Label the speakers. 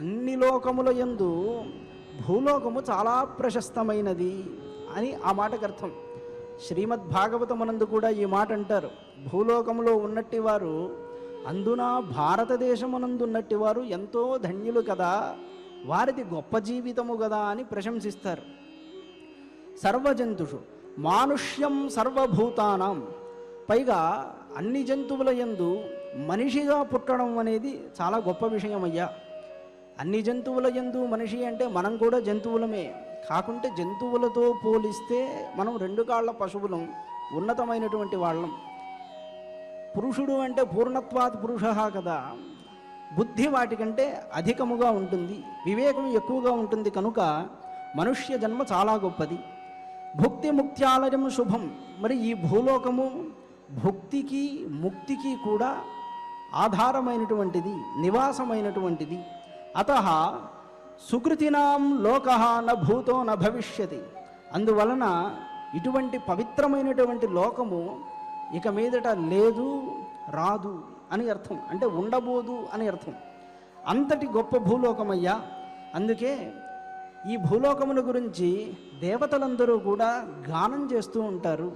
Speaker 1: అన్ని లోకముల యందు భూలోకము చాలా ప్రశస్తమైనది అని ఆ మాటకు అర్థం. శ్రీమద్భాగవతమునందు కూడా ఈ మాట అంటారు, భూలోకములో ఉన్నట్టి వారు అందున భారతదేశమునందు ఉన్నట్టి వారు ఎంతో ధన్యులు కదా, వారిది గొప్ప జీవితము కదా అని ప్రశంసిస్తారు. సర్వజంతుషు మానుష్యం సర్వభూతానాం, పైగా అన్ని జంతువుల యందు మనిషిగా పుట్టడం అనేది చాలా గొప్ప విషయం అయ్యా. అన్ని జంతువుల యందు మనిషి అంటే మనం కూడా జంతువులమే, కాకుంటే జంతువులతో పోలిస్తే మనం 2 కాళ్ళ పశువులం, ఉన్నతమైనటువంటి వాళ్ళం. పురుషుడు అంటే పూర్ణత్వాత్ పురుష కదా, బుద్ధి వాటికంటే అధికముగా ఉంటుంది, వివేకం ఎక్కువగా ఉంటుంది, కనుక మనుష్య జన్మ చాలా గొప్పది. భుక్తి ముక్త్యాలయం శుభం, మరి ఈ భూలోకము భుక్తికి ముక్తికి కూడా ఆధారమైనటువంటిది, నివాసమైనటువంటిది. అతః సుకృతినాం లోకః న భూతో న భవిష్యతి, అందువలన ఇటువంటి పవిత్రమైనటువంటి లోకము ఇక మీదట లేదు, రాదు అని అర్థం, అంటే ఉండబోదు అని అర్థం. అంతటి గొప్ప భూలోకమయ్యా. అందుకే ఈ భూలోకముల గురించి దేవతలందరూ కూడా గానం చేస్తూ ఉంటారు.